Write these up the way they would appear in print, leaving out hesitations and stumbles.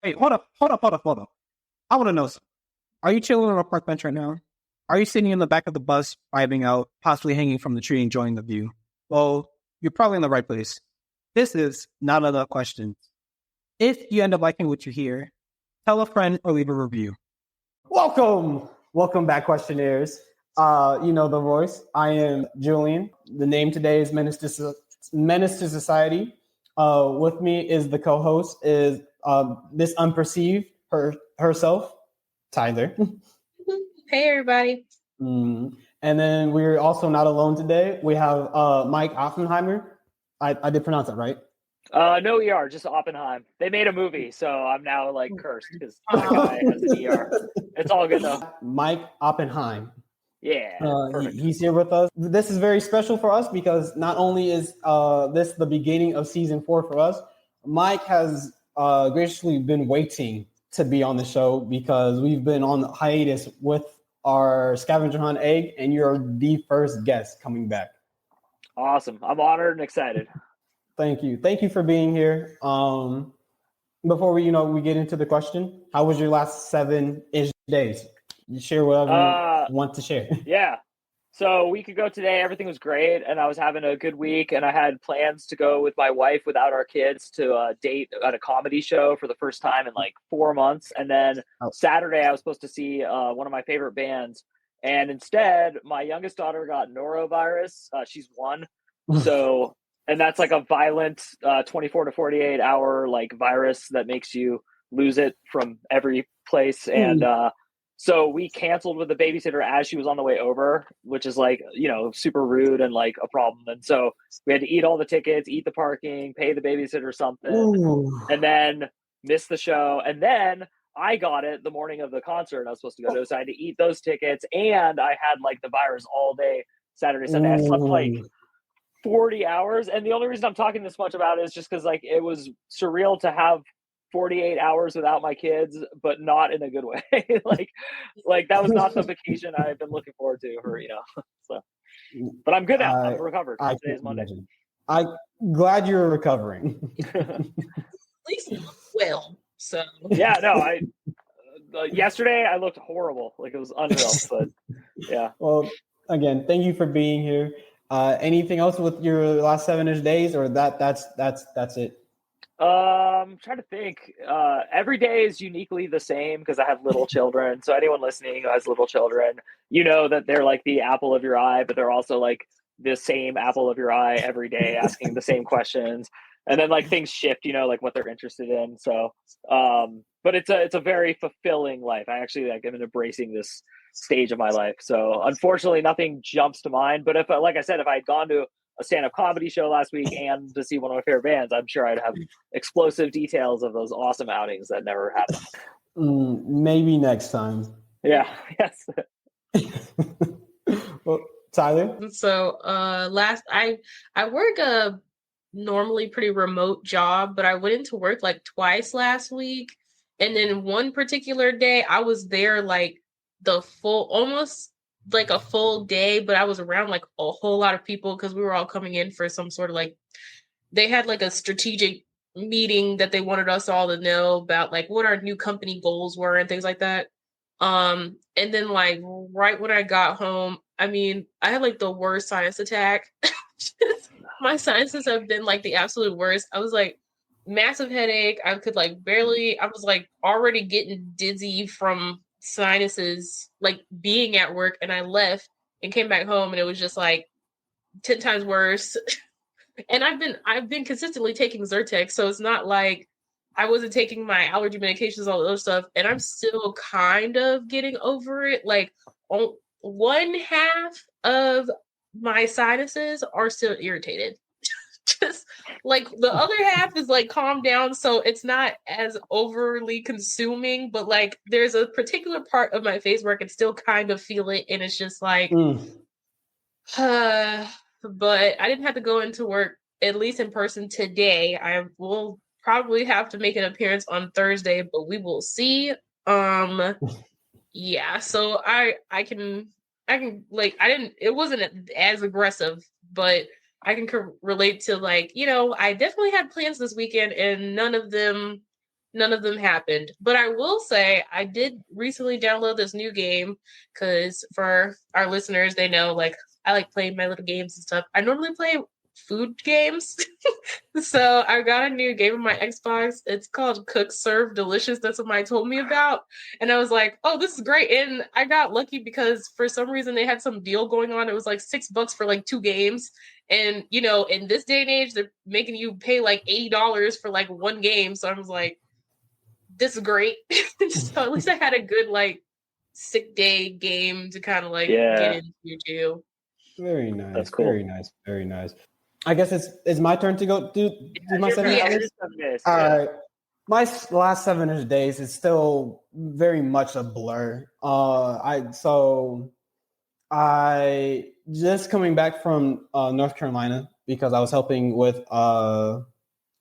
Wait, hold up. I want to know something. Are you chilling on a park bench right now? Are you sitting in the back of the bus, vibing out, possibly hanging from the tree, enjoying the view? Well, you're probably in the right place. This is not enough questions. If you end up liking what you hear, tell a friend or leave a review. Welcome back, questionnaires. You know the voice. I am Julian. The name today is Menace to Society. With me is the co-host is Miss Unperceived herself, Tyler. Hey, everybody. And then we're also not alone today. We have Mike Oppenheimer. I did pronounce that right. No ER, just Oppenheim. They made a movie, so I'm now like cursed because that guy has an ER. It's all good though. Mike Oppenheim. Yeah, he's here with us. This is very special for us because not only is this the beginning of season 4 for us, Mike has graciously been waiting to be on the show because we've been on hiatus with our scavenger hunt egg, and you're the first guest coming back. Awesome. I'm honored and excited. Thank you for being here. Before we get into the question, how was your last 7-ish days? You share whatever you want to share. Yeah. So a week ago today, everything was great, and I was having a good week, and I had plans to go with my wife without our kids to date at a comedy show for the first time in like 4 months. And then Saturday, I was supposed to see one of my favorite bands, and instead, my youngest daughter got norovirus. She's 1, so. And that's like a violent 24 to 48 hour like virus that makes you lose it from every place. And so we canceled with the babysitter as she was on the way over, which is like, super rude and like a problem. And so we had to eat all the tickets, eat the parking, pay the babysitter something, and then miss the show. And then I got it the morning of the concert I was supposed to go to. So I had to eat those tickets, and I had like the virus all day Saturday, Sunday. I slept like 40 hours, and the only reason I'm talking this much about it is just because like it was surreal to have 48 hours without my kids, but not in a good way. like that was not the vacation I've been looking forward to for so. But I'm good now. I'm recovered. Today's Monday. I'm glad you're recovering. At least you look well. So yeah, no, I yesterday I looked horrible. Like it was unreal. But yeah. Well, again, thank you for being here. Anything else with your last 7-ish days, or that's it? I'm trying to think. Every day is uniquely the same because I have little children. So anyone listening who has little children, you know that they're like the apple of your eye, but they're also like the same apple of your eye every day, asking the same questions. And then like things shift, like what they're interested in. So, but it's a very fulfilling life. I actually like am embracing this stage of my life. So unfortunately nothing jumps to mind, but if like I said, if I had gone to a stand-up comedy show last week and to see one of my favorite bands, I'm sure I'd have explosive details of those awesome outings that never happened. Maybe next time. Yeah. Yes. Well, Tyler. So I work a normally pretty remote job, but I went into work like twice last week, and then one particular day I was there like almost like a full day, but I was around like a whole lot of people because we were all coming in for some sort of like, they had like a strategic meeting that they wanted us all to know about like what our new company goals were and things like that. And then like right when I got home, I mean, I had like the worst sinus attack. My sinuses have been like the absolute worst. I was like massive headache. I could like barely, I was like already getting dizzy from sinuses, like being at work, and I left and came back home and it was just like 10 times worse. And I've been consistently taking Zyrtec, so it's not like I wasn't taking my allergy medications, all the other stuff, and I'm still kind of getting over it. Like one half of my sinuses are still irritated. Just like the other half is like calmed down, so it's not as overly consuming, but like there's a particular part of my face where I can still kind of feel it, and it's just like but I didn't have to go into work, at least in person today. I will probably have to make an appearance on Thursday, but we will see. Yeah, so I can like, it wasn't as aggressive, but I can relate to like, I definitely had plans this weekend and none of them none of them happened. But I will say I did recently download this new game because for our listeners, they know like I like playing my little games and stuff. I normally play food games. So I got a new game on my Xbox. It's called Cook Serve Delicious. That's what Mike told me about. And I was like, oh, this is great. And I got lucky because for some reason they had some deal going on. It was like $6 for like 2 games. And you know, in this day and age, they're making you pay like $80 for like 1 game. So I was like, this is great. So at least I had a good like sick day game to kind of like get into too. Very nice. That's cool. Very nice. Very nice. I guess it's my turn to go do my 7 days. All right. My last 7 days is still very much a blur. I just coming back from North Carolina because I was helping with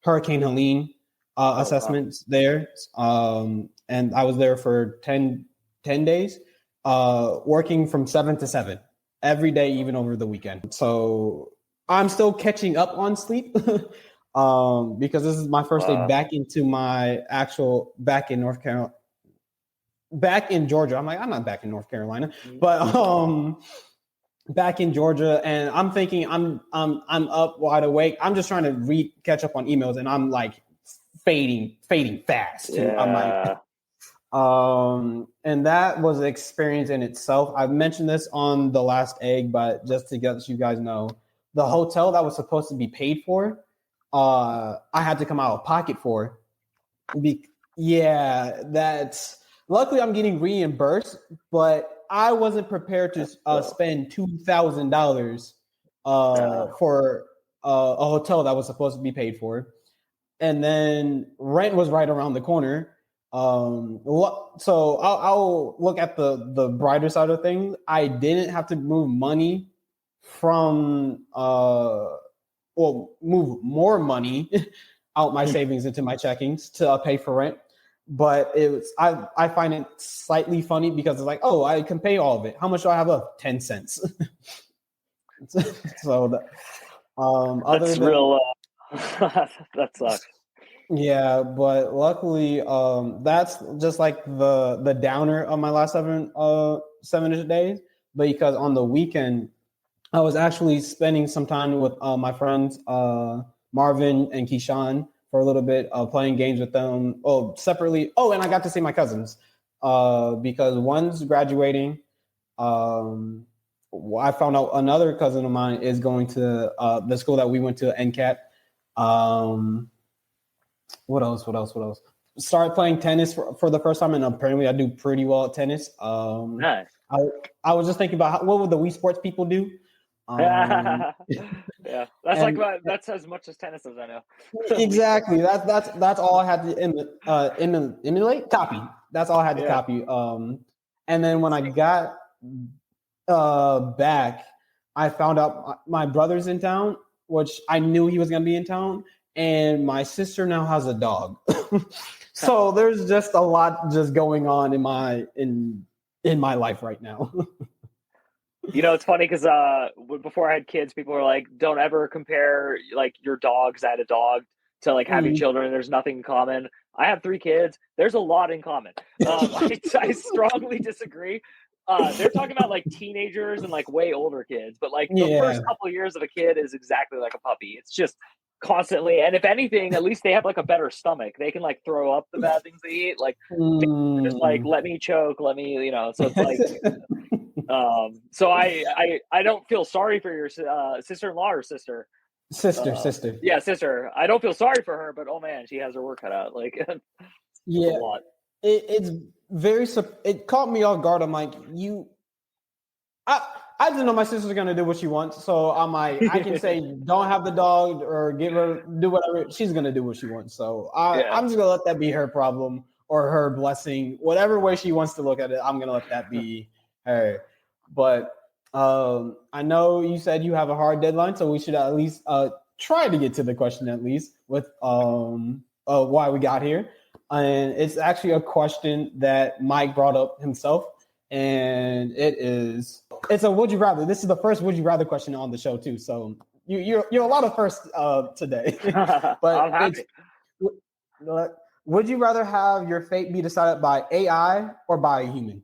Hurricane Helene assessments there. And I was there for 10 days, working from 7 to 7 every day, even over the weekend. So I'm still catching up on sleep because this is my first day back into my actual back in North Carolina, back in Georgia. I'm like, I'm not back in North Carolina, but back in Georgia, and I'm thinking I'm up wide awake. I'm just trying to catch up on emails, and I'm like fading fast. Yeah. I'm like, and that was an experience in itself. I've mentioned this on the last egg, but just to let you guys know, the hotel that was supposed to be paid for, I had to come out of pocket for. That's luckily I'm getting reimbursed, but I wasn't prepared to spend $2,000 for a hotel that was supposed to be paid for, and then rent was right around the corner. So I'll look at the brighter side of things. I didn't have to move money from move more money out my savings into my checkings to pay for rent. But it was I find it slightly funny because it's like, oh, I can pay all of it. How much do I have left? 10 cents. So other that's than real. That sucks. Yeah, but luckily, that's just like the downer of my last 7 days. Because on the weekend, I was actually spending some time with my friends Marvin and Keyshawn for a little bit, playing games with them. Oh, separately. Oh, and I got to see my cousins because one's graduating. I found out another cousin of mine is going to the school that we went to, NCAT. What else? Started playing tennis for the first time, and apparently I do pretty well at tennis. Nice. I was just thinking about what would the Wii Sports people do. Yeah, that's as much as tennis as I know. Exactly. That's all I had to emulate, copy. That's all I had to copy. And then when I got back, I found out my brother's in town, which I knew he was going to be in town. And my sister now has a dog. So there's just a lot just going on in my life right now. You know, it's funny because before I had kids, people were like, don't ever compare like your dogs at a dog to like having children. There's nothing in common. I have 3 kids. There's a lot in common. I strongly disagree. They're talking about like teenagers and like way older kids, but like the first couple of years of a kid is exactly like a puppy. It's just constantly, and if anything, at least they have like a better stomach. They can like throw up the bad things they eat. Like just like let me choke, let me, you know. So it's like, so I don't feel sorry for your sister-in-law or sister. Sister. Yeah, sister. I don't feel sorry for her, but oh man, she has her work cut out. Like, yeah, a lot. It's very. It caught me off guard. I'm like, I didn't know my sister's gonna do what she wants, so I'm like, I can say don't have the dog or do whatever. She's gonna do what she wants, so I'm just gonna let that be her problem or her blessing, whatever way she wants to look at it. I'm gonna let that be her. But I know you said you have a hard deadline, so we should at least try to get to the question at least with why we got here, and it's actually a question that Mike brought up himself. And it's a would you rather. This is the first would you rather question on the show too. So you're a lot of firsts today. But I'm happy. Would you rather have your fate be decided by AI or by a human?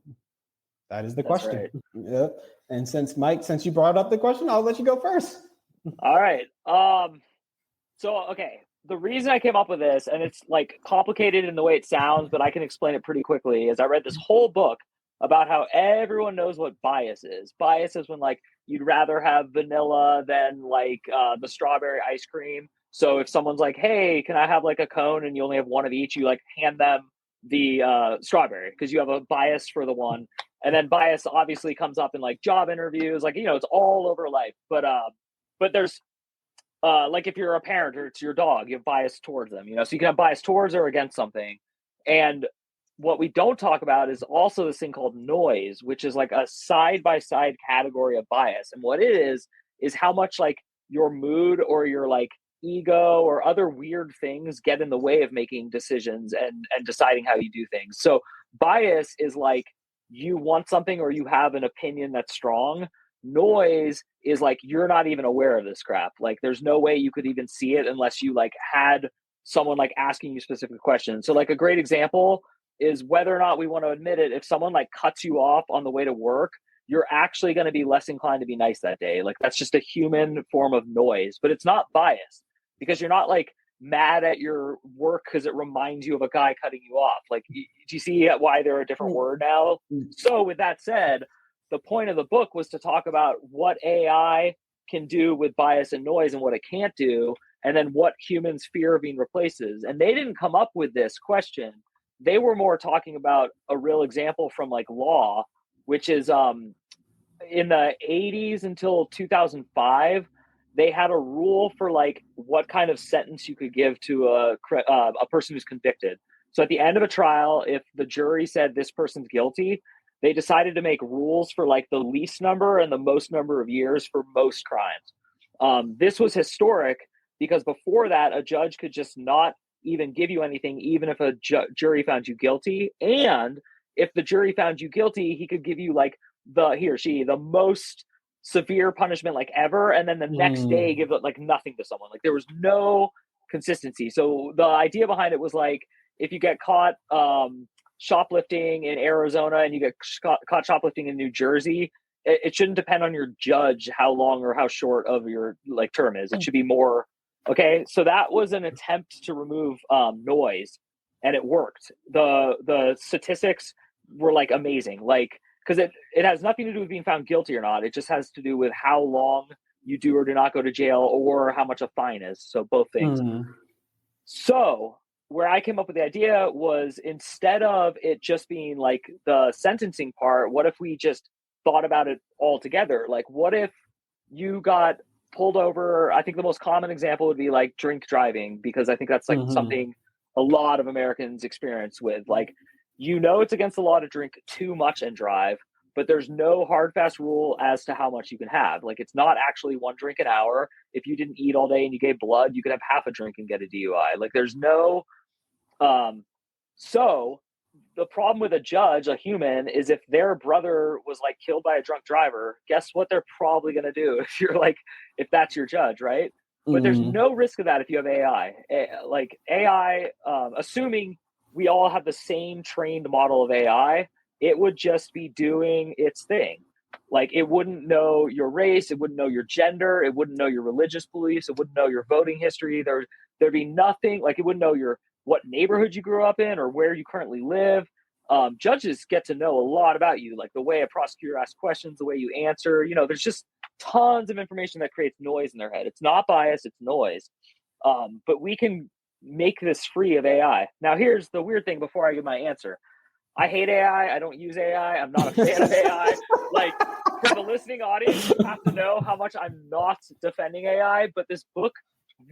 That is the That's question. right. Yep. And since you brought up the question, I'll let you go first. All right. So, okay. The reason I came up with this, and it's like complicated in the way it sounds, but I can explain it pretty quickly, is I read this whole book about how everyone knows what bias is. Bias is when like you'd rather have vanilla than like the strawberry ice cream. So if someone's like, "Hey, can I have like a cone?" and you only have one of each, you like hand them the strawberry because you have a bias for the one. And then bias obviously comes up in like job interviews, like it's all over life. But there's like if you're a parent or it's your dog, you have bias towards them, so you can have bias towards or against something. And what we don't talk about is also this thing called noise, which is like a side by side category of bias. And what it is how much like your mood or your like ego or other weird things get in the way of making decisions and deciding how you do things. So bias is like you want something or you have an opinion that's strong. Noise is like you're not even aware of this crap. Like there's no way you could even see it unless you like had someone like asking you specific questions. So like a great example is whether or not we want to admit it, if someone like cuts you off on the way to work, you're actually going to be less inclined to be nice that day. Like that's just a human form of noise, but it's not bias because you're not like mad at your work because it reminds you of a guy cutting you off. Like, do you see why they're a different word now? So with that said, the point of the book was to talk about what AI can do with bias and noise and what it can't do, and then what humans fear of being replaces. And they didn't come up with this question. They were more talking about a real example from like law, which is in the 80s until 2005, they had a rule for like what kind of sentence you could give to a person who's convicted. So at the end of a trial, if the jury said this person's guilty, they decided to make rules for like the least number and the most number of years for most crimes. This was historic because before that, a judge could just not even give you anything, even if a jury found you guilty. And if the jury found you guilty, he could give you like he or she the most severe punishment like ever, and then the next day give it like nothing to someone. Like there was no consistency. So the idea behind it was like if you get caught shoplifting in Arizona and you get caught shoplifting in New Jersey, it shouldn't depend on your judge how long or how short of your like term is. It should be more. Okay, so that was an attempt to remove noise, and it worked. The statistics were like amazing, like because it has nothing to do with being found guilty or not. It just has to do with how long you do or do not go to jail or how much a fine is. So both things. So where I came up with the idea was instead of it just being like the sentencing part, what if we just thought about it all together? Like, what if you got pulled over? I think the most common example would be like drink driving, because I think that's like something a lot of Americans experience with. Like, it's against the law to drink too much and drive, but there's no hard fast rule as to how much you can have. Like, it's not actually one drink an hour. If you didn't eat all day and you gave blood, you could have half a drink and get a DUI. Like, there's no so the problem with a judge, a human, is if their brother was like killed by a drunk driver, guess what they're probably going to do if that's your judge, right? But there's no risk of that if you have AI. Like AI, assuming we all have the same trained model of AI, it would just be doing its thing. Like, it wouldn't know your race, it wouldn't know your gender, it wouldn't know your religious beliefs, it wouldn't know your voting history. There'd be nothing, like it wouldn't know what neighborhood you grew up in or where you currently live. Judges get to know a lot about you, like the way a prosecutor asks questions, the way you answer. There's just tons of information that creates noise in their head. It's not bias, it's noise. But we can make this free of AI. Now, here's the weird thing before I give my answer. I hate AI. I don't use AI. I'm not a fan of AI. Like, for the listening audience, you have to know how much I'm not defending AI. But this book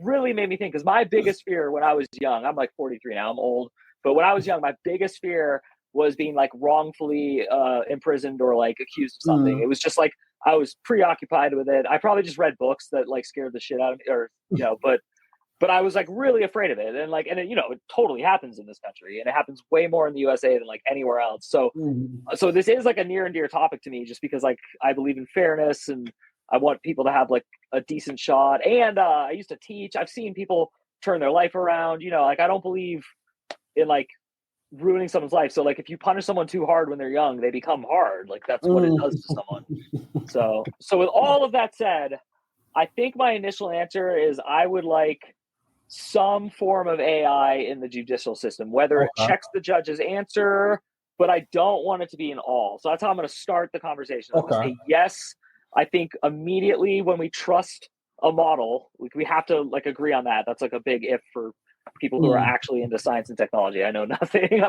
really made me think, because my biggest fear when I was young, I'm like 43 now, I'm old. But when I was young, my biggest fear was being like wrongfully imprisoned or like accused of something. It was just like I was preoccupied with it. I probably just read books that like scared the shit out of me, or but I was like really afraid of it, and it totally happens in this country, and it happens way more in the USA than like anywhere else. So this is like a near and dear topic to me, just because like I believe in fairness and I want people to have like a decent shot. And I used to teach. I've seen people turn their life around. Like I don't believe in like ruining someone's life. So like if you punish someone too hard when they're young, they become hard. Like that's what it does to someone. So with all of that said, I think my initial answer is I would like some form of AI in the judicial system, whether it checks the judge's answer, but I don't want it to be in all. So that's how I'm going to start the conversation. I'm going to say yes. I think immediately when we trust a model, we have to like agree on that. That's like a big if for people who are actually into science and technology. I know nothing.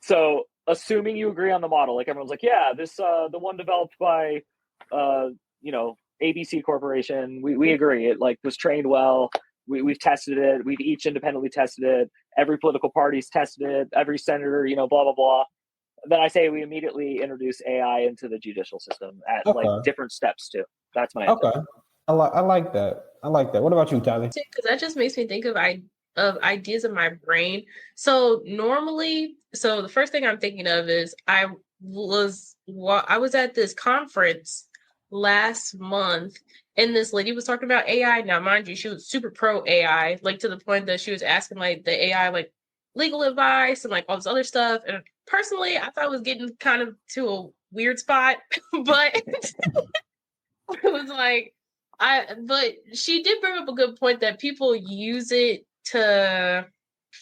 So assuming you agree on the model, like everyone's like, yeah, this the one developed by ABC Corporation, we agree. It like was trained well. We've tested it. We've each independently tested it. Every political party's tested it. Every senator, blah, blah, blah. Then I say we immediately introduce AI into the judicial system at like different steps too. That's my answer. Okay. I like that. What about you, Tyler? Because that just makes me think of ideas in my brain. So normally, the first thing I'm thinking of is I was at this conference last month, and this lady was talking about AI. Now, mind you, she was super pro AI, like to the point that she was asking like the AI like legal advice and like all this other stuff. And personally, I thought it was getting kind of to a weird spot, but it was like but she did bring up a good point that people use it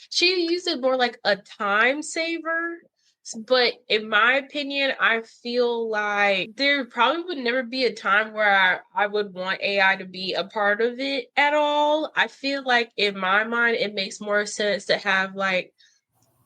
she used it more like a time saver. But in my opinion, I feel like there probably would never be a time where I would want AI to be a part of it at all. I feel like in my mind, it makes more sense to have like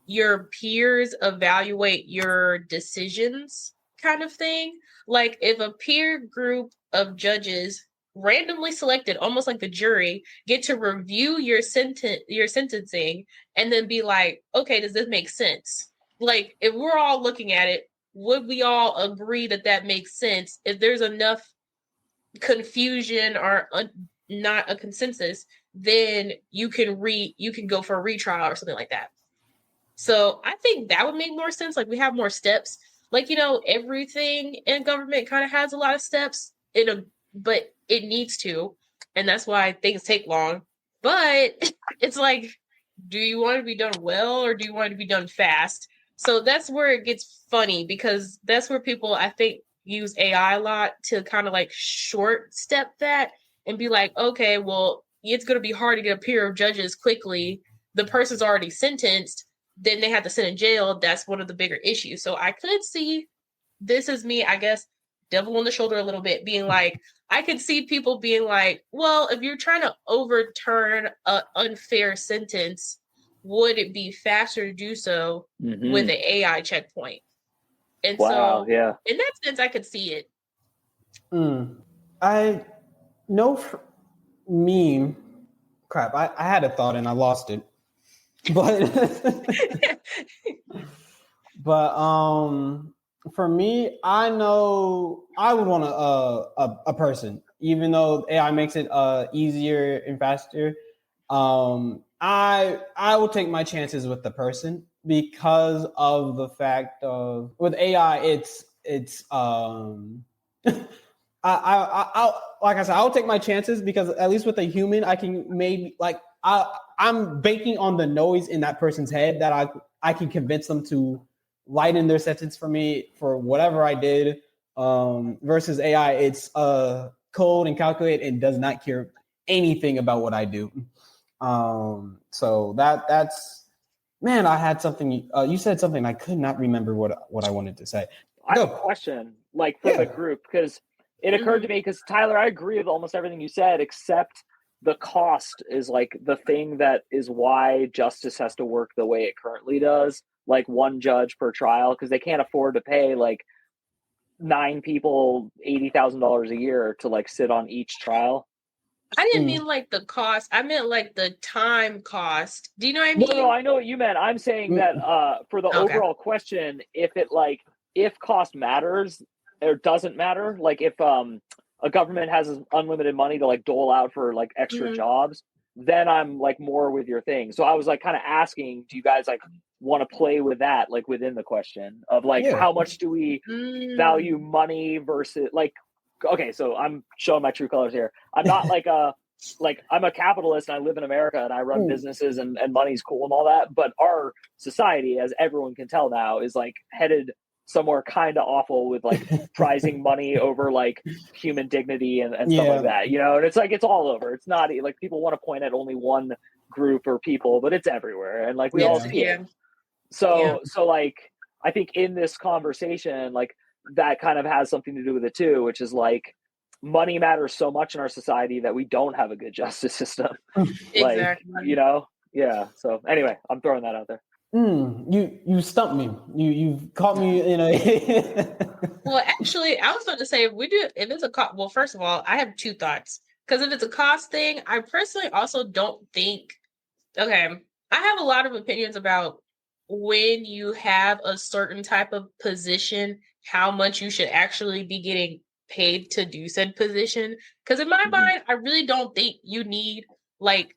your peers evaluate your decisions kind of thing. Like if a peer group of judges randomly selected, almost like the jury, get to review your sentencing and then be like, okay, does this make sense? Like if we're all looking at it, would we all agree that makes sense? If there's enough confusion or not a consensus, then you can go for a retrial or something like that. So I think that would make more sense. Like we have more steps. Like, everything in government kind of has a lot of steps but it needs to. And that's why things take long. But it's like, do you want to be done well or do you want to be done fast? So that's where it gets funny because that's where people, I think, use AI a lot to kind of like short step that and be like, okay, well, it's going to be hard to get a peer of judges quickly. The person's already sentenced. Then they have to sit in jail. That's one of the bigger issues. So I could see, this is me, I guess, devil on the shoulder a little bit, being like, I could see people being like, well, if you're trying to overturn an unfair sentence, would it be faster to do so with an AI checkpoint? And so in that sense, I could see it. I know for me, crap, I had a thought and I lost it. But for me, I know I would want a person, even though AI makes it easier and faster. I will take my chances with the person because of the fact of with AI, it's I like I said, I'll take my chances because at least with a human, I can maybe like I'm banking on the noise in that person's head that I can convince them to lighten their sentence for me for whatever I did. Versus AI, it's cold and calculate and does not care anything about what I do. So that's man. I had something. You said something. I could not remember what I wanted to say. I have a question, like for the group, because it occurred to me. Because Tyler, I agree with almost everything you said, except the cost is like the thing that is why justice has to work the way it currently does, like one judge per trial, because they can't afford to pay like 9 people $80,000 a year to like sit on each trial. I didn't mean like the cost. I meant like the time cost. Do you know what I mean? No, I know what you meant. I'm saying that for the overall question, if cost matters or doesn't matter, like if a government has unlimited money to like dole out for like extra jobs, then I'm like more with your thing. So I was like kind of asking, do you guys like want to play with that, like within the question of like how much do we value money versus like, okay, so I'm showing my true colors here. I'm not like like I'm a capitalist and I live in America and I run businesses and money's cool and all that. But our society, as everyone can tell now, is like headed somewhere kind of awful with like prizing money over like human dignity and stuff like that, you know? And it's like, it's all over. It's not like people want to point at only one group or people, but it's everywhere. And like, we all see it. So like, I think in this conversation, like that kind of has something to do with it too, which is like, money matters so much in our society that we don't have a good justice system. Like, you know? Yeah. So anyway, I'm throwing that out there. You stumped me. You've caught me in a. Well, actually, I was about to say if it's a cost. Well, first of all, I have two thoughts because if it's a cost thing, I personally also don't think. Okay, I have a lot of opinions about when you have a certain type of position, how much you should actually be getting paid to do said position. Because in my mind, I really don't think you need like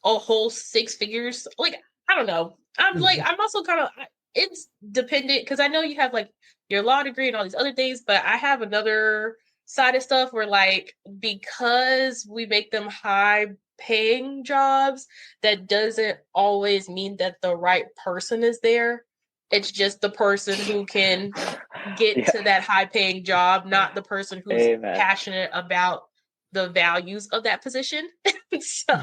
a whole six figures. Like, I don't know. I'm also kind of, it's dependent because I know you have like your law degree and all these other things, but I have another side of stuff where like, because we make them high paying jobs, that doesn't always mean that the right person is there. It's just the person who can get to that high paying job, not the person who's passionate about the values of that position. So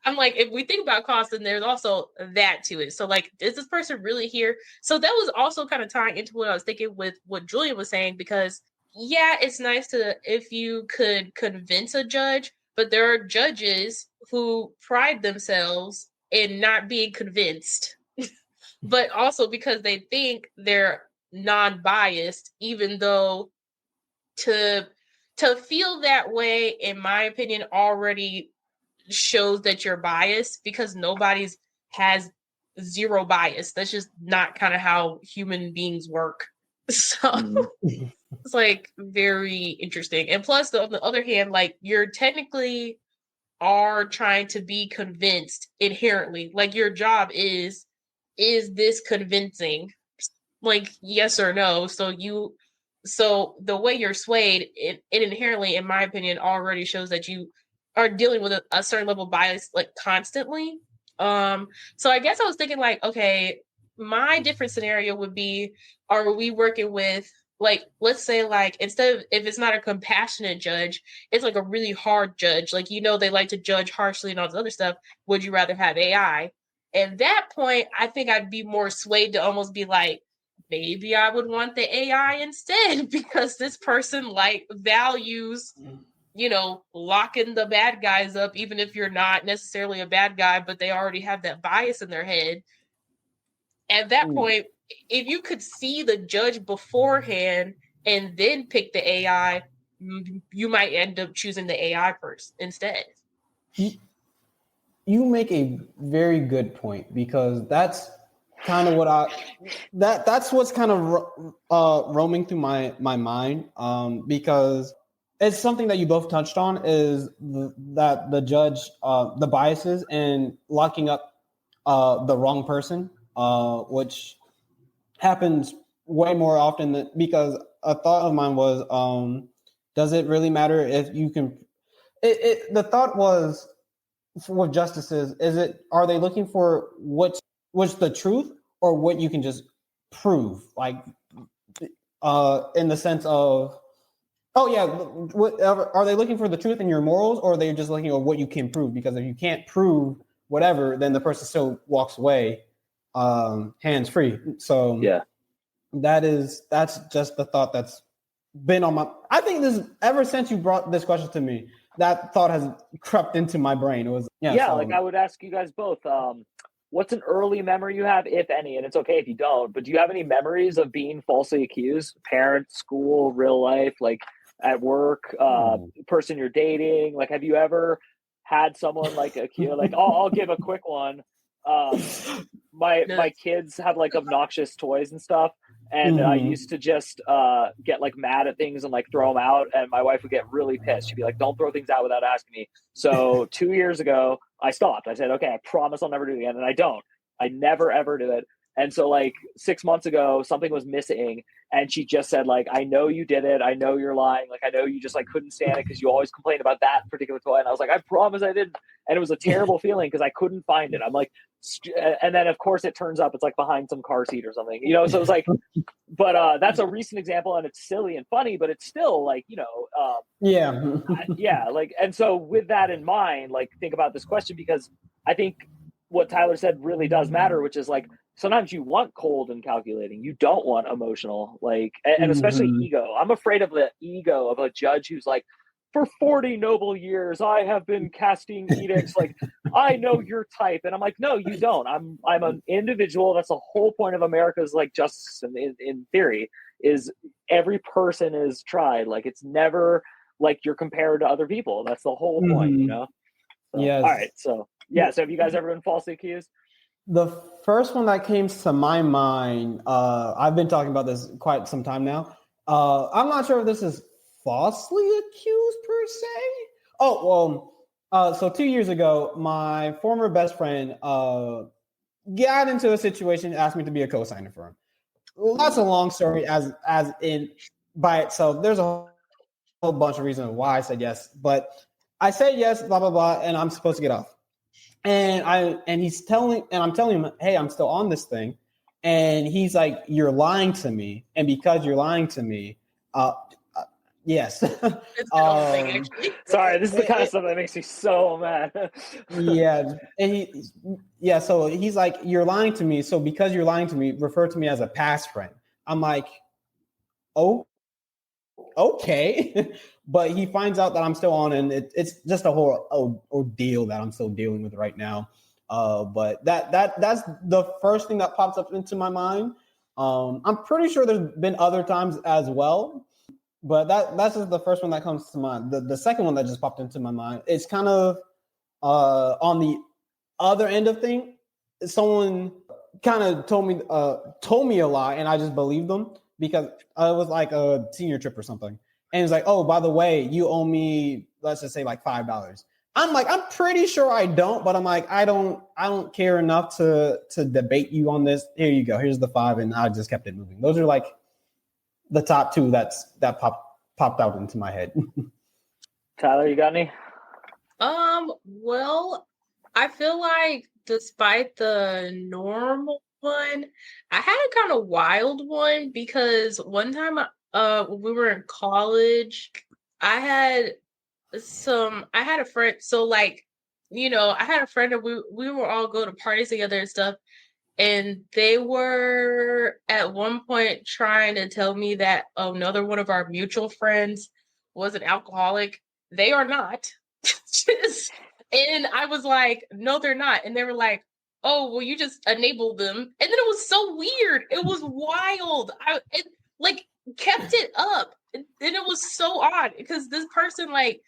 I'm like, if we think about cost, then there's also that to it. So like, is this person really here? So that was also kind of tying into what I was thinking with what Julian was saying, because it's nice if you could convince a judge, but there are judges who pride themselves in not being convinced, but also because they think they're non-biased, even though to feel that way, in my opinion, already shows that you're biased, because nobody's has zero bias. That's just not kind of how human beings work. So it's like very interesting. And plus, on the other hand, like you're technically are trying to be convinced inherently. Like your job is this convincing? Like yes or no. So the way you're swayed, it inherently, in my opinion, already shows that you are dealing with a certain level of bias like constantly. So I guess I was thinking like, okay, my different scenario would be, are we working with like, let's say like, instead of, if it's not a compassionate judge, it's like a really hard judge. Like, you know, they like to judge harshly and all this other stuff. Would you rather have AI? At that point, I think I'd be more swayed to almost be like, maybe I would want the AI instead, because this person like values, you know, locking the bad guys up, even if you're not necessarily a bad guy, but they already have that bias in their head. At that point, if you could see the judge beforehand and then pick the AI, you might end up choosing the AI first instead. You make a very good point, because that's kind of what that's what's kind of roaming through my mind, because it's something that you both touched on, is that the judge, the biases and locking up the wrong person, which happens way more often because a thought of mine was, does it really matter if you can? The thought was, with justices, are they looking for what's the truth, or what you can just prove, like in the sense of, are they looking for the truth in your morals, or are they just looking at what you can prove? Because if you can't prove whatever, then the person still walks away hands free. So that's just the thought that's been on my, I think this, ever since you brought this question to me, that thought has crept into my brain. It was like I would ask you guys both, what's an early memory you have, if any, and it's okay if you don't, but do you have any memories of being falsely accused? Parents, school, real life, like at work, person you're dating? Like, have you ever had someone like accuse? Like, I'll give a quick one. My kids have like obnoxious toys and stuff, and I used to just get like mad at things and like throw them out, and my wife would get really pissed. She'd be like, don't throw things out without asking me. So 2 years ago I stopped. I said, okay, I promise I'll never do it again, and I never ever do it. And so like 6 months ago, something was missing. And she just said, like, I know you did it. I know you're lying. Like, I know you just like couldn't stand it because you always complain about that particular toy. And I was like, I promise I didn't. And it was a terrible feeling because I couldn't find it. I'm like, and then of course it turns up it's like behind some car seat or something, you know? So it was like, but that's a recent example, and it's silly and funny, but it's still like, you know, yeah. Like, and so with that in mind, like think about this question, because I think what Tyler said really does matter, which is like, sometimes you want cold and calculating. You don't want emotional, like, and especially ego. I'm afraid of the ego of a judge who's like, for 40 noble years, I have been casting edicts. Like, I know your type. And I'm like, no, you don't. I'm an individual. That's the whole point of America's like justice in theory, is every person is tried. Like, it's never like you're compared to other people. That's the whole point, you know? So, Yes. All right. So, yeah. So have you guys ever been falsely accused? The first one that came to my mind, I've been talking about this quite some time now. I'm not sure if this is falsely accused per se. Oh, well, so 2 years ago, my former best friend got into a situation, asked me to be a co-signer for him. Well, that's a long story as in by itself. There's a whole bunch of reasons why I said yes, but I said yes, blah, blah, blah, and I'm supposed to get off. And I'm telling him, hey, I'm still on this thing. And he's like, you're lying to me. And because you're lying to me, yes. Sorry, this is the kind of stuff that makes me so mad. Yeah. And so he's like, you're lying to me. So because you're lying to me, refer to me as a past friend. I'm like, oh, okay. But he finds out that I'm still on, and it's just a whole ordeal that I'm still dealing with right now. But that's the first thing that pops up into my mind. I'm pretty sure there's been other times as well, but that's just the first one that comes to mind. The second one that just popped into my mind, it's kind of on the other end of thing. Someone kind of told me a lie, and I just believed them because it was like a senior trip or something. And it's like, oh, by the way, you owe me, let's just say like $5. I'm like, I'm pretty sure I don't, but I'm like, I don't care enough to debate you on this. Here you go. Here's the $5, and I just kept it moving. Those are like the top two that popped out into my head. Tyler, you got any? Well, I feel like despite the normal one, I had a kind of wild one because one time when we were in college, I had a friend, so like, you know, I had a friend and we were all go to parties together and stuff, and they were at one point trying to tell me that another one of our mutual friends was an alcoholic. They are not. And I was like, no, they're not. And they were like, oh, well, you just enabled them. And then it was so weird. It was wild. It like kept it up. And it was so odd because this person, like,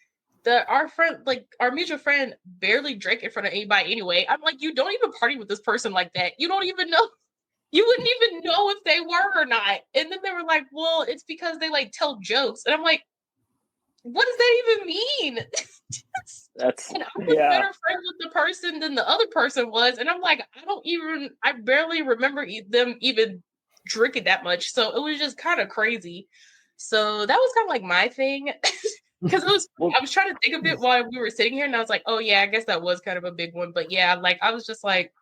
our friend, like our mutual friend, barely drank in front of anybody anyway. I'm like, you don't even party with this person like that. You don't even know. You wouldn't even know if they were or not. And then they were like, well, it's because they like tell jokes. And I'm like, what does that even mean? And I was better friends with the person than the other person was. And I'm like, I barely remember them even drinking that much. So it was just kind of crazy. So that was kind of like my thing. Because I was trying to think of it while we were sitting here, and I was like, oh yeah, I guess that was kind of a big one. But yeah, like I was just like,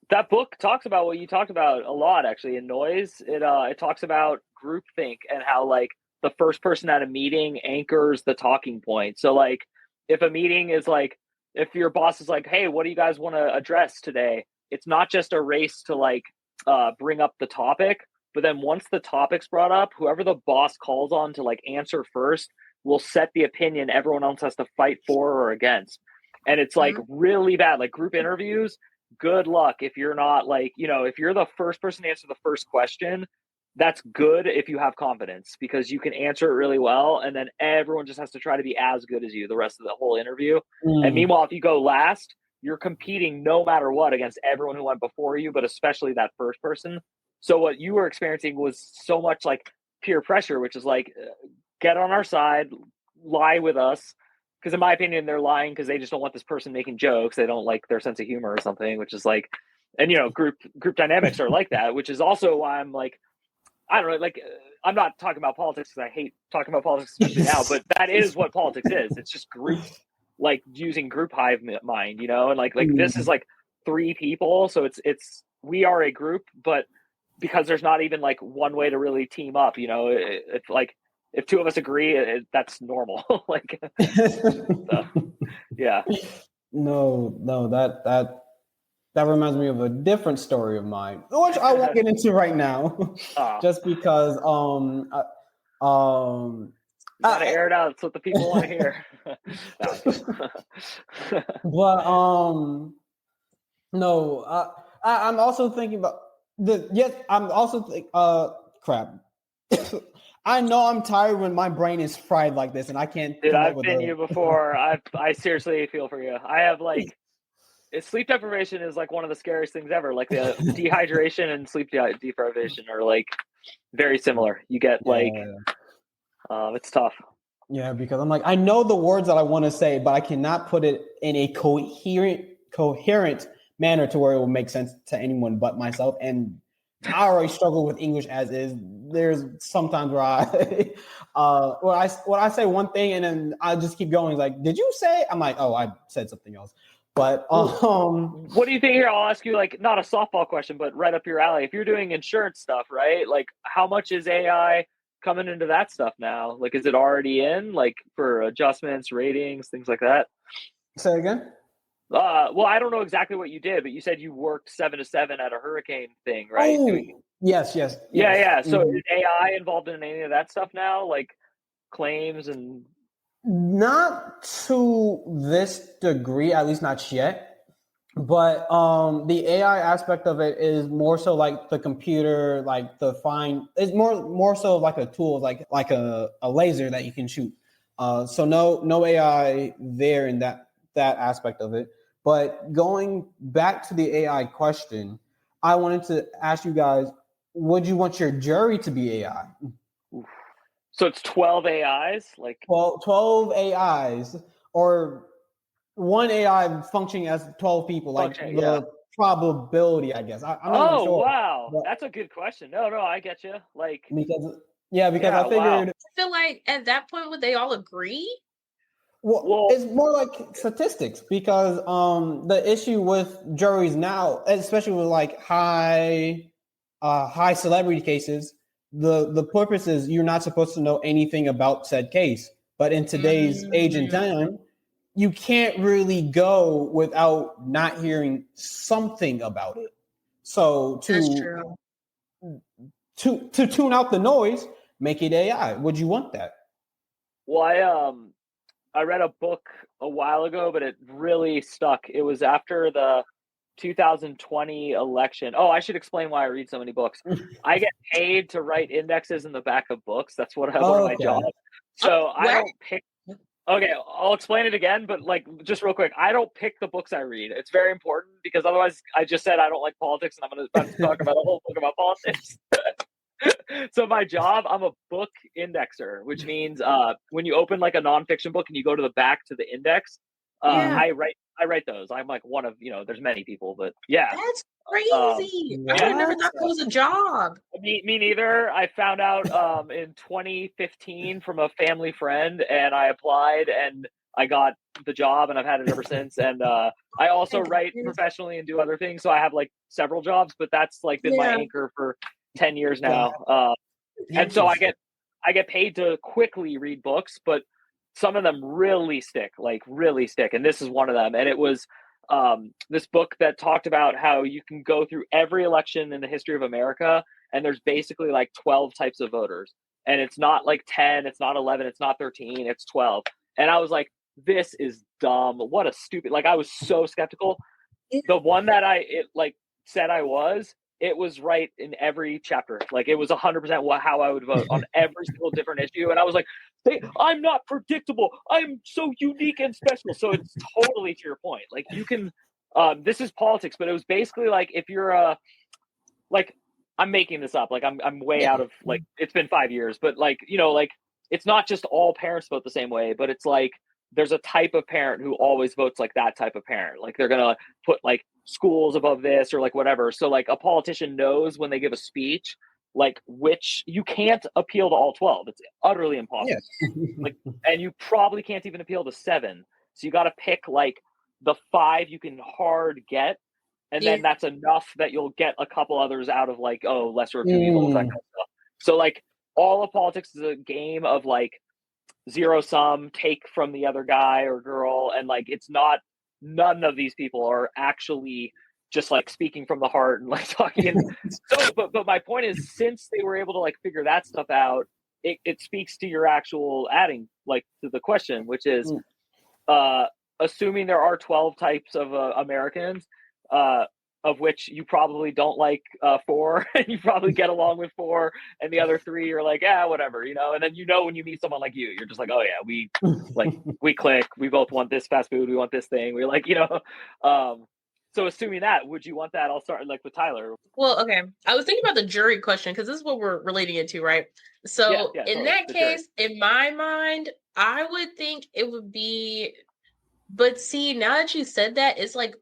that book talks about what you talked about a lot, actually. In Noise, it talks about groupthink and how like the first person at a meeting anchors the talking point. So like if a meeting is like, if your boss is like, hey, what do you guys want to address today? It's not just a race to like bring up the topic, but then once the topic's brought up, whoever the boss calls on to like answer first will set the opinion everyone else has to fight for or against. And it's like really bad. Like group interviews, good luck if you're not like, you know, if you're the first person to answer the first question, that's good if you have confidence because you can answer it really well. And then everyone just has to try to be as good as you the rest of the whole interview. And meanwhile, if you go last, you're competing no matter what against everyone who went before you, but especially that first person. So what you were experiencing was so much like peer pressure, which is like, get on our side, lie with us, because in my opinion, they're lying because they just don't want this person making jokes. They don't like their sense of humor or something, which is like, and group dynamics are like that, which is also why I'm like, I don't know, like I'm not talking about politics because I hate talking about politics, especially now, but that is what politics is. It's just group, like using group hive mind, and like this is like 3 people, so it's we are a group, but because there's not even like one way to really team up, it's like if 2 of us agree, that's normal. Like, so, yeah. No, that reminds me of a different story of mine, which I won't get into right now, just because you gotta air it out. That's what the people want to hear. But no, I'm also thinking about I'm also crap. I know I'm tired when my brain is fried like this, and I can't. Dude, I've been you before. I seriously feel for you. I have like sleep deprivation is like one of the scariest things ever. Like the dehydration and sleep deprivation are like very similar. You get it's tough. Yeah, because I'm like, I know the words that I want to say, but I cannot put it in a coherent manner to where it will make sense to anyone but myself. And I already struggle with English as is. There's sometimes where when I say one thing and then I just keep going. Like, did you say? I'm like, oh, I said something else. But what do you think here? I'll ask you like not a softball question, but right up your alley. If you're doing insurance stuff, right? Like, how much is AI coming into that stuff now? Like, is it already in, like, for adjustments, ratings, things like that? Say again. Well, I don't know exactly what you did, but you said you worked 7 to 7 at a hurricane thing, right? Oh, yes. Yeah. So is AI involved in any of that stuff now, like claims and? Not to this degree, at least not yet. But the AI aspect of it is more so like the computer, like it's more so like a tool, like a laser that you can shoot. So no AI there in that aspect of it. But going back to the AI question, I wanted to ask you guys, would you want your jury to be AI? So it's 12 AIs, like 12 AIs, or one AI functioning as 12 people, like probability, I guess. I'm not even sure. Wow. That's a good question. No, I get you. Like, because I figured. I feel like at that point, would they all agree? Well, it's more like statistics, because the issue with juries now, especially with like high celebrity cases, the purpose is you're not supposed to know anything about said case. But in today's age and time, you can't really go without not hearing something about it. So to tune out the noise, make it AI. Would you want that? Well, I read a book a while ago, but it really stuck. It was after the 2020 election. Oh, I should explain why I read so many books. I get paid to write indexes in the back of books. That's one of my jobs. So I don't pick. Okay, I'll explain it again, but like just real quick, I don't pick the books I read. It's very important because otherwise, I just said I don't like politics, and I'm going to talk about a whole book about politics. So my job, I'm a book indexer, which means when you open like a nonfiction book and you go to the back to the index, I write those. I'm like one of, there's many people, but yeah. That's crazy. I never thought that was a job. Me neither. I found out in 2015 from a family friend, and I applied and I got the job, and I've had it ever since. And I also write professionally and do other things. So I have like several jobs, but that's like been my anchor for 10 years now. And so I get paid to quickly read books, but some of them really stick. And this is one of them. And it was this book that talked about how you can go through every election in the history of America, and there's basically like 12 types of voters. And it's not like 10, it's not 11, it's not 13, it's 12. And I was like, this is dumb. What a stupid, like, I was so skeptical. The one that said it was right in every chapter. Like, it was 100% how I would vote on every single different issue. And I was like, I'm not predictable. I'm so unique and special. So it's totally to your point. Like, you can, this is politics, but it was basically like, if you're I'm making this up. Like, I'm way out of, like, it's been 5 years, but like, like, it's not just all parents vote the same way, but it's like, there's a type of parent who always votes like that type of parent. Like they're gonna put like schools above this or like whatever. So like a politician knows when they give a speech, like which you can't appeal to all 12. It's utterly impossible. Like, and you probably can't even appeal to 7. So you got to pick like the 5 you can hard get, and then that's enough that you'll get a couple others out of like, oh, lesser of two evils, that kind of stuff. So like all of politics is a game of like zero sum, take from the other guy or girl, and like it's not, none of these people are actually just like speaking from the heart and like talking. So but my point is, since they were able to like figure that stuff out, it speaks to your actual adding like to the question, which is assuming there are 12 types of Americans, of which you probably don't like 4, and you probably get along with 4, and the other 3 you're like, whatever, you know. And then when you meet someone like you're just like, oh yeah, we click, we both want this fast food, we want this thing, we're like, so assuming that, would you want that? I'll start like with Tyler. Well, okay, I was thinking about the jury question because this is what we're relating it to, right? So in totally. that The case, jury. in my mind, I would think it would be, but see, now that you said that, it's like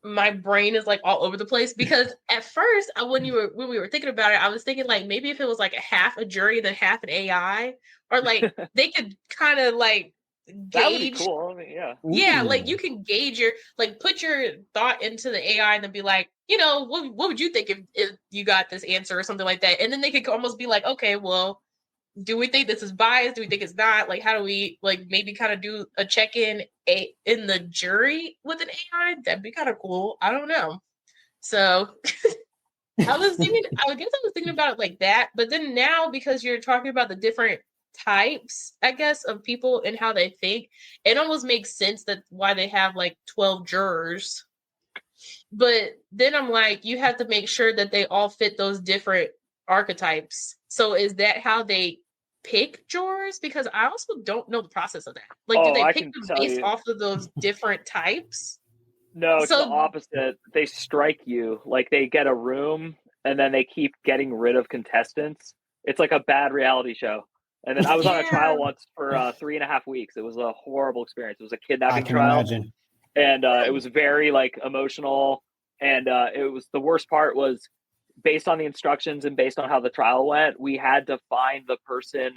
my brain is like all over the place, because at first when we were thinking about it, I was thinking like maybe if it was like a half a jury then half an AI, or like they could kind of like gauge. That would be cool. I mean, yeah, like you can gauge your, like put your thought into the AI and then be like, what would you think if you got this answer or something like that, and then they could almost be like, okay, well, do we think this is biased? Do we think it's not? Like, how do we like maybe kind of do a check-in in the jury with an AI? That'd be kind of cool. I don't know. So I guess I was thinking about it like that. But then now, because you're talking about the different types, I guess, of people and how they think, it almost makes sense that why they have like 12 jurors. But then I'm like, you have to make sure that they all fit those different archetypes. So is that how they pick jurors? Because I also don't know the process of that. Like, do they pick them based off of those different types? No, it's the opposite. They strike you. Like they get a room and then they keep getting rid of contestants. It's like a bad reality show. And then I was on a trial once for 3.5 weeks. It was a horrible experience. It was a kidnapping trial. Imagine. And it was very like emotional. And it was, the worst part was, based on the instructions and based on how the trial went, we had to find the person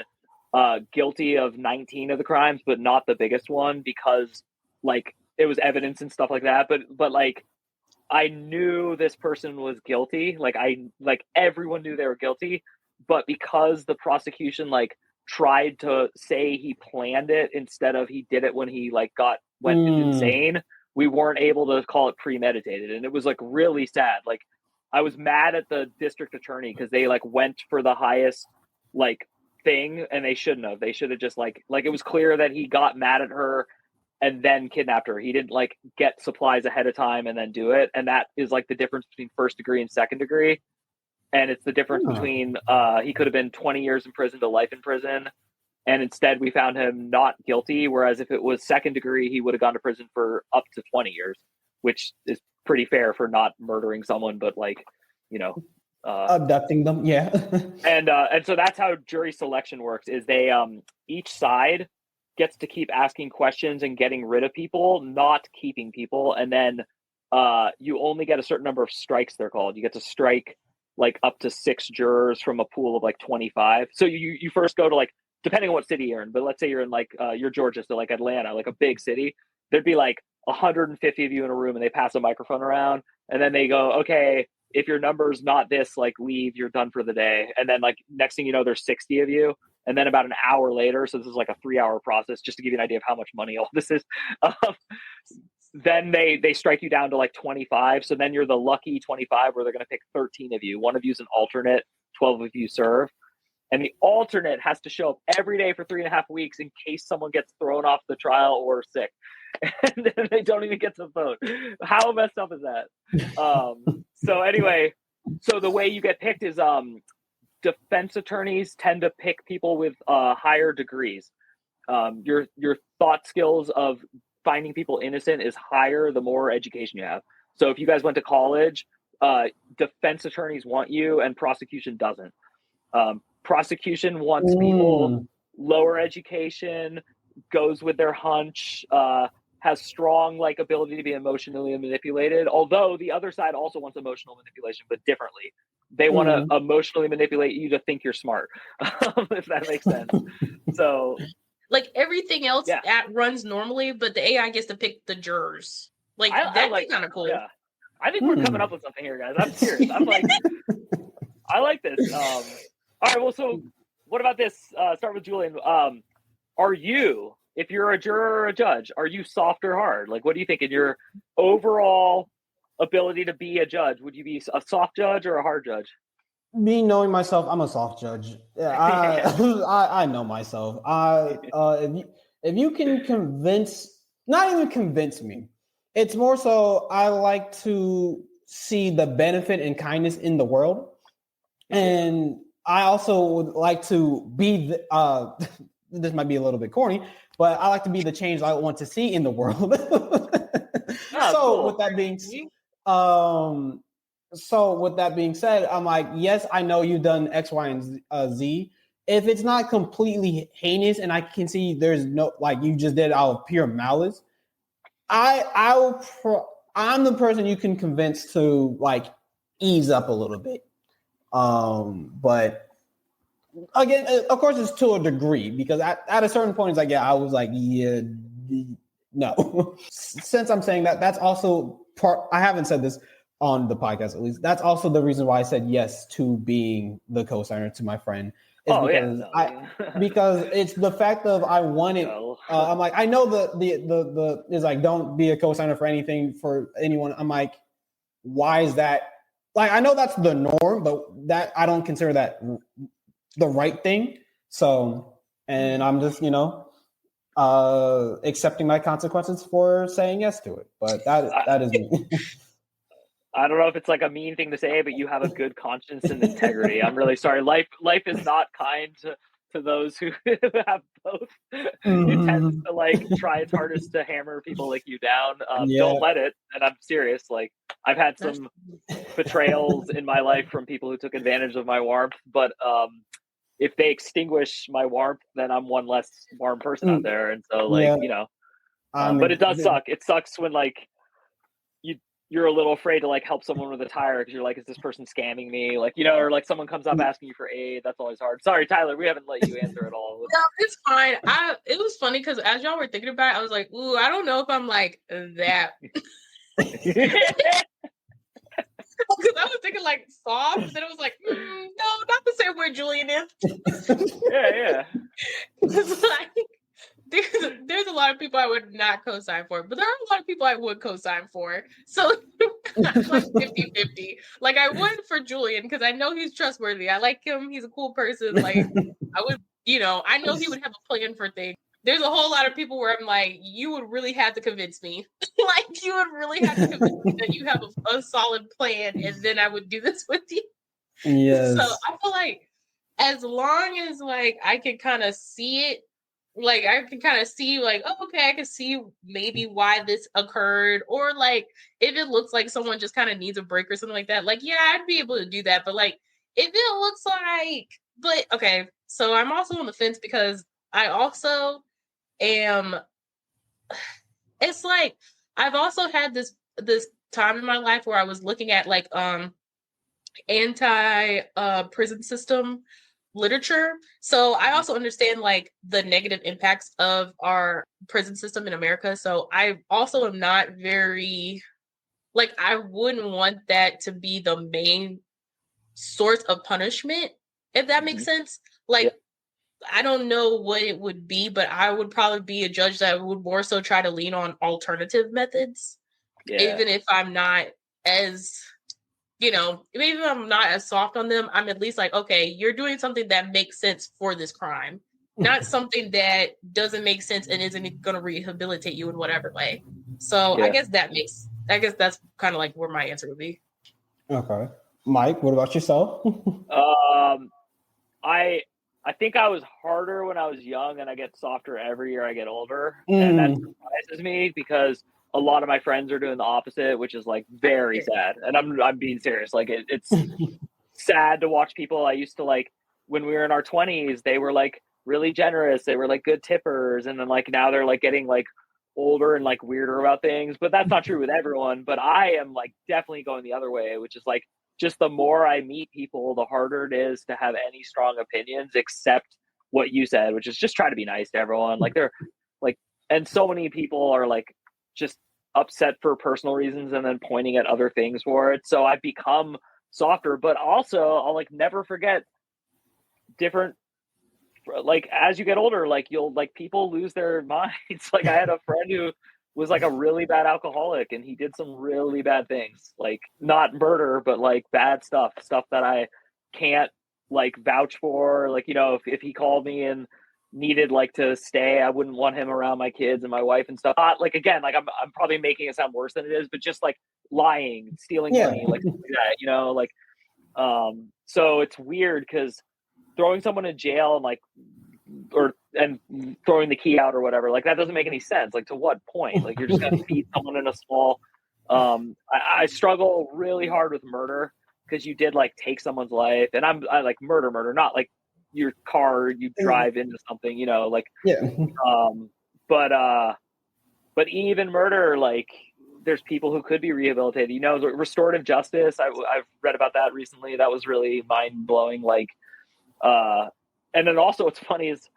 guilty of 19 of the crimes, but not the biggest one, because like it was evidence and stuff like that. But like I knew this person was guilty. Like everyone knew they were guilty, but because the prosecution like tried to say he planned it instead of he did it when he like went insane, we weren't able to call it premeditated. And it was like really sad. Like I was mad at the district attorney because they like went for the highest like thing, and they shouldn't have. They should have just like it was clear that he got mad at her and then kidnapped her. He didn't like get supplies ahead of time and then do it. And that is like the difference between first degree and second degree. And it's the difference between he could have been 20 years in prison to life in prison. And instead we found him not guilty. Whereas if it was second degree, he would have gone to prison for up to 20 years, which is pretty fair for not murdering someone, but like, abducting them. Yeah. and so that's how jury selection works, is they, each side gets to keep asking questions and getting rid of people, not keeping people. And then you only get a certain number of strikes, they're called. You get to strike like up to 6 jurors from a pool of like 25. So you first go to like, depending on what city you're in, but let's say you're in like you're Georgia, so like Atlanta, like a big city, there'd be like 150 of you in a room, and they pass a microphone around, and then they go, okay, if your number's not this, like leave, you're done for the day. And then like next thing you know, there's 60 of you. And then about an hour later, so this is like a 3-hour process, just to give you an idea of how much money all this is. Then they strike you down to like 25. So then you're the lucky 25 where they're going to pick 13 of you. One of you's an alternate, 12 of you serve. And the alternate has to show up every day for 3.5 weeks in case someone gets thrown off the trial or sick. And then they don't even get to vote. How messed up is that? So anyway, so the way you get picked is defense attorneys tend to pick people with higher degrees. Your thought skills of finding people innocent is higher the more education you have. So if you guys went to college, defense attorneys want you and prosecution doesn't. Prosecution wants people lower education, goes with their hunch, has strong like ability to be emotionally manipulated. Although the other side also wants emotional manipulation, but differently. They want to emotionally manipulate you to think you're smart, if that makes sense. So, like everything else runs normally, but the AI gets to pick the jurors. Like that'd be kind of cool. Yeah, I think we're coming up with something here, guys. I'm serious. I'm like, I like this. All right. Well, so what about this? Start with Julian. Are you, if you're a juror or a judge, are you soft or hard? Like, what do you think in your overall ability to be a judge? Would you be a soft judge or a hard judge? Me knowing myself, I'm a soft judge. Yeah, I know myself. If you can not even convince me, it's more so I like to see the benefit and kindness in the world, and I also would like to be. This might be a little bit corny, but I like to be the change I want to see in the world. Cool. With that being So with that being said, I'm like, yes, I know you've done X, Y, and Z. If it's not completely heinous, and I can see there's no like you just did out of pure malice, I'm the person you can convince to like ease up a little bit. But again, of course, it's to a degree because at a certain point, it's like, I was like, no. Since I'm saying that, that's also part. I haven't said this on the podcast, at least. That's also the reason why I said yes to being the co-signer to my friend. Because it's the fact of I wanted. I'm like, I know the is like, don't be a co-signer for anything for anyone. I'm like, why is that? Like, I know that's the norm, but that I don't consider that the right thing. So, and I'm just, accepting my consequences for saying yes to it. But that is me. I don't know if it's like a mean thing to say, but you have a good conscience and integrity. I'm really sorry. Life is not kind to those who have both. It tends to like try its hardest to hammer people like you down. Don't let it. And I'm serious. Like, I've had some betrayals in my life from people who took advantage of my warmth, but if they extinguish my warmth, then I'm one less warm person out there. And so but it does suck. It sucks when like you're a little afraid to like help someone with a tire because you're like, is this person scamming me? Like, or like someone comes up asking you for aid. That's always hard. Sorry, Tyler, we haven't let you answer at all. No, it's fine. It was funny because as y'all were thinking about it, I was like, ooh, I don't know if I'm like that. Because I was thinking like soft, and then it was like, no, not the same way Julian is. Yeah. It's like there's a lot of people I would not co-sign for, but there are a lot of people I would co-sign for. So it's like 50-50. Like I would for Julian because I know he's trustworthy. I like him. He's a cool person. Like I would, I know he would have a plan for things. There's a whole lot of people where I'm like, you would really have to convince me. Like you would really have to convince me that you have a solid plan, and then I would do this with you. Yes. So I feel like as long as like I can kind of see it, like I can kind of see like, oh, okay, I can see maybe why this occurred, or like if it looks like someone just kind of needs a break or something like that, like I'd be able to do that. But like if it looks like, but okay, so I'm also on the fence because I also am. It's like I've also had this time in my life where I was looking at like anti prison system literature. So I also understand like the negative impacts of our prison system in America. So I also am not very like I wouldn't want that to be the main source of punishment, if that makes sense. Like I don't know what it would be, but I would probably be a judge that would more so try to lean on alternative methods. Even if I'm not as even if I'm not as soft on them, I'm at least like, okay, you're doing something that makes sense for this crime, not something that doesn't make sense and isn't going to rehabilitate you in whatever way. So I guess that's kind of like where my answer would be. Okay. Mike, what about yourself? I think I was harder when I was young, and I get softer every year I get older. And that surprises me because a lot of my friends are doing the opposite, which is like very sad. And I'm being serious. Like it's sad to watch people I used to like when we were in our 20s, they were like really generous. They were like good tippers. And then like now they're like getting like older and like weirder about things. But that's not true with everyone. But I am like definitely going the other way, which is like just the more I meet people, the harder it is to have any strong opinions except what you said, which is just try to be nice to everyone. Like they're like, and so many people are like just upset for personal reasons and then pointing at other things for it. So I've become softer, but also I'll like never forget different, like as you get older, like you'll like people lose their minds. Like I had a friend who was like a really bad alcoholic and he did some really bad things, like not murder, but like bad stuff that I can't like vouch for. Like, you know, if he called me and needed like to stay, I wouldn't want him around my kids and my wife and stuff. Like again, like I'm probably making it sound worse than it is, but just like lying, stealing money, like that, you know, like so it's weird because throwing someone in jail and like and throwing the key out or whatever, like that doesn't make any sense. Like to what point? Like you're just gonna feed someone in a small I struggle really hard with murder because you did like take someone's life, and I like murder, not like your car you drive into something, you know, like um but even murder, like there's people who could be rehabilitated, you know. Restorative justice, I've read about that recently. That was really mind-blowing. Like and then also what's funny is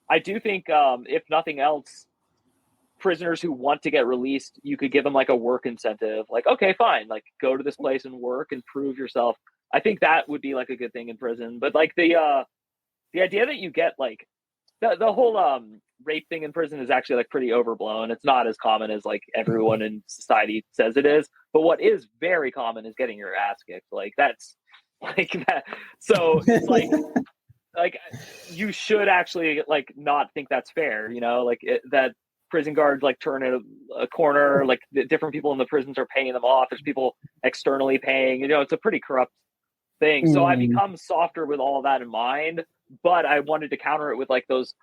I do think if nothing else, prisoners who want to get released, you could give them like a work incentive, like okay fine, like go to this place and work and prove yourself. I think that would be like a good thing in prison. But like the idea that you get like the whole rape thing in prison is actually like pretty overblown. It's not as common as like everyone in society says it is, but what is very common is getting your ass kicked. Like that's like that. So it's like you should actually like not think that's fair, you know, like that prison guards like turn in a corner, like the different people in the prisons are paying them off. There's people externally paying, you know, it's a pretty corrupt thing. So I become softer with all that in mind, but I wanted to counter it with like those,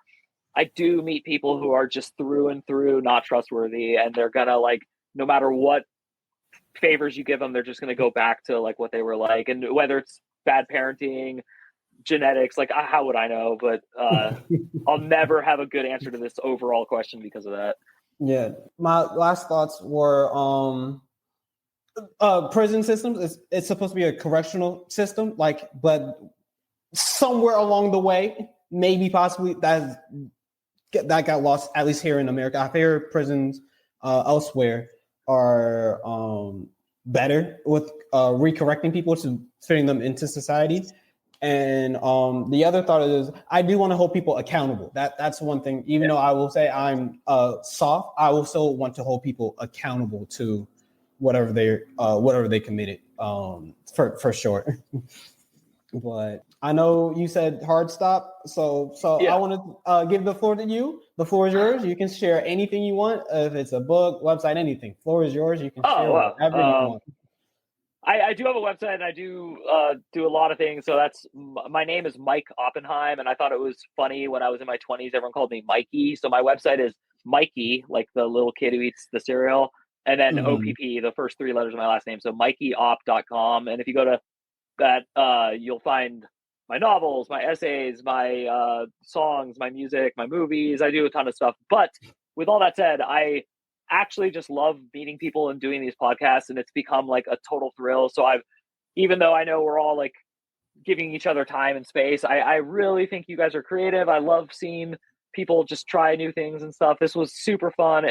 I do meet people who are just through and through not trustworthy, and they're gonna like, no matter what favors you give them, they're just gonna go back to like what they were like. And whether it's bad parenting, genetics, like how would I know? But I'll never have a good answer to this overall question because of that. Yeah, my last thoughts were prison systems. It's supposed to be a correctional system, like, but somewhere along the way, maybe possibly that got lost. At least here in America, I hear prisons elsewhere are better with recorrecting people to fitting them into society. And the other thought is, I do want to hold people accountable. That's one thing. Even though I will say I'm soft, I will still want to hold people accountable to whatever they committed. For sure. But I know you said hard stop, so yeah. I want to give the floor to you. The floor is yours. You can share anything you want. If it's a book, website, anything. Floor is yours. You can share whatever you want. I do have a website, and I do do a lot of things. So my name is Mike Oppenheim, and I thought it was funny when I was in my 20s, everyone called me Mikey. So my website is Mikey, like the little kid who eats the cereal, and then OPP, the first three letters of my last name. So MikeyOpp.com. And if you go to that, you'll find my novels, my essays, my songs, my music, my movies. I do a ton of stuff. But with all that said, I actually just love meeting people and doing these podcasts, and it's become like a total thrill. So even though I know we're all like giving each other time and space, I really think you guys are creative. I love seeing people just try new things and stuff. This was super fun.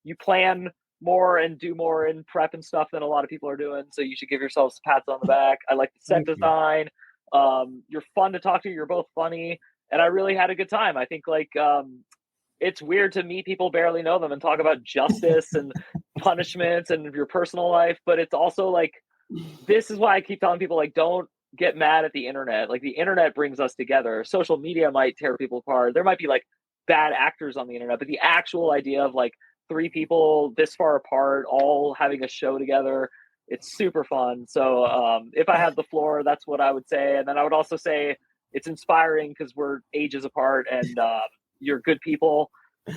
You plan more and do more in prep and stuff than a lot of people are doing, so you should give yourselves pats on the back. I like the set design. You're fun to talk to. You're both funny, and I really had a good time. I think like it's weird to meet people, barely know them, and talk about justice and punishments and your personal life. But it's also like, this is why I keep telling people, like, don't get mad at the internet. Like, the internet brings us together. Social media might tear people apart. There might be like bad actors on the internet, but the actual idea of like three people this far apart, all having a show together, it's super fun. So if I had the floor, that's what I would say. And then I would also say it's inspiring because we're ages apart, and you're good people.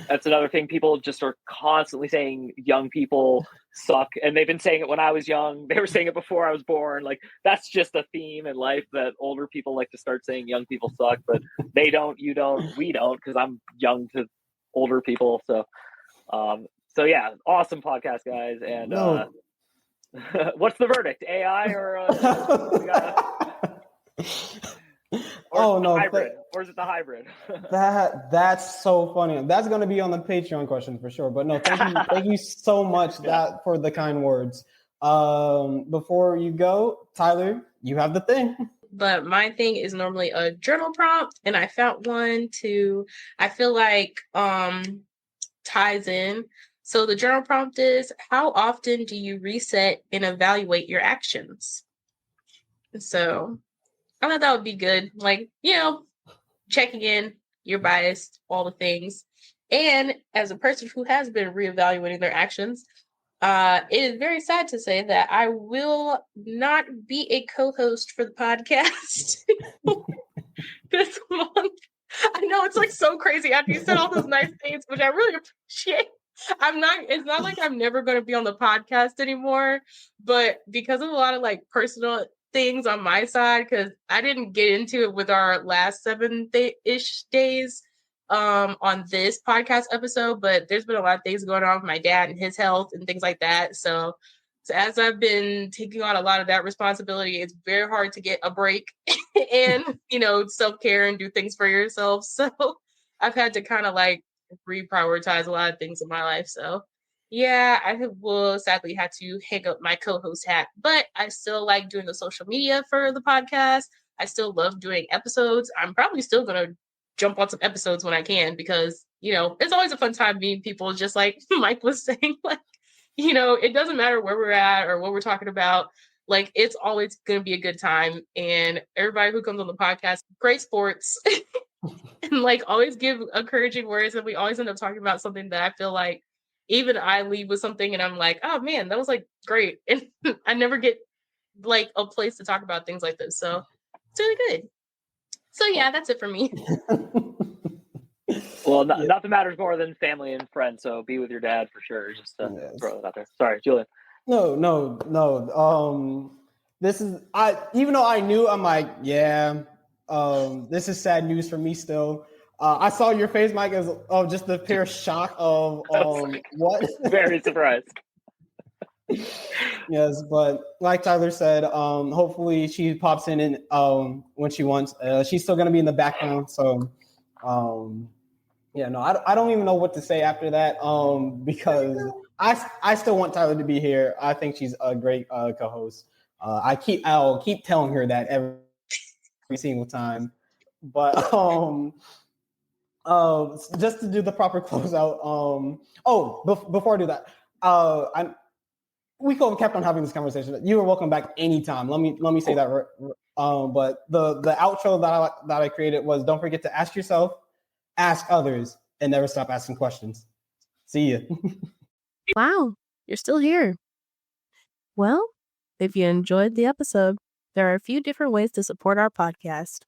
That's another thing. People just are constantly saying young people suck. And they've been saying it when I was young. They were saying it before I was born. Like, that's just a theme in life that older people like to start saying young people suck, but they don't, you don't, we don't, because I'm young to older people. So yeah, awesome podcast, guys. And No. what's the verdict? AI or Oh no, hybrid? Or is it the hybrid? that's so funny. That's gonna be on the Patreon question for sure. But no, thank you so much that for the kind words. Before you go, Tyler, you have the thing. But my thing is normally a journal prompt, and I found one I feel like ties in. So the journal prompt is, how often do you reset and evaluate your actions? So I thought that would be good. Like, checking in, you're biased, all the things. And as a person who has been reevaluating their actions, it is very sad to say that I will not be a co-host for the podcast this month. I know it's like so crazy after you said all those nice things, which I really appreciate. It's not like I'm never going to be on the podcast anymore, but because of a lot of like personal things on my side, because I didn't get into it with our last 7-ish days on this podcast episode, but there's been a lot of things going on with my dad and his health and things like that. So as I've been taking on a lot of that responsibility, it's very hard to get a break and, self-care and do things for yourself. So I've had to kind of like reprioritize a lot of things in my life. So yeah, I will sadly have to hang up my co-host hat, but I still like doing the social media for the podcast. I still love doing episodes. I'm probably still going to jump on some episodes when I can, because, it's always a fun time meeting people, just like Mike was saying, like, it doesn't matter where we're at or what we're talking about. Like, it's always going to be a good time. And everybody who comes on the podcast, great sports and like always give encouraging words. And we always end up talking about something that I feel like even I leave with something and I'm like, oh man, that was like great. And I never get like a place to talk about things like this. So it's really good. So yeah, that's it for me. Well, nothing matters more than family and friends. So be with your dad for sure. Just to throw that out there. Sorry, Julian. No. This is even though I knew, I'm like, yeah. This is sad news for me still. I saw your face, Mike, as just the pure shock of what? Very surprised. Yes, but like Tyler said, hopefully she pops in and when she wants. She's still gonna be in the background, so I don't even know what to say after that. Because I still want Tyler to be here. I think she's a great co-host. I'll keep telling her that every single time. But just to do the proper closeout. Before I do that, we could have kept on having this conversation. You are welcome back anytime. Let me say that. But the outro that I created was, don't forget to ask yourself, ask others, and never stop asking questions. See ya. Wow, you're still here. Well, if you enjoyed the episode, there are a few different ways to support our podcast.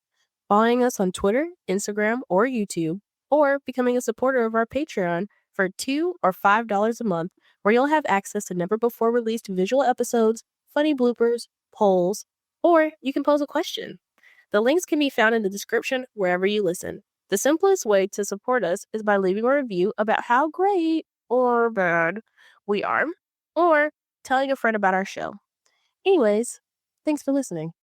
Following us on Twitter, Instagram, or YouTube, or becoming a supporter of our Patreon for $2 or $5 a month, where you'll have access to never-before-released visual episodes, funny bloopers, polls, or you can pose a question. The links can be found in the description wherever you listen. The simplest way to support us is by leaving a review about how great or bad we are, or telling a friend about our show. Anyways, thanks for listening.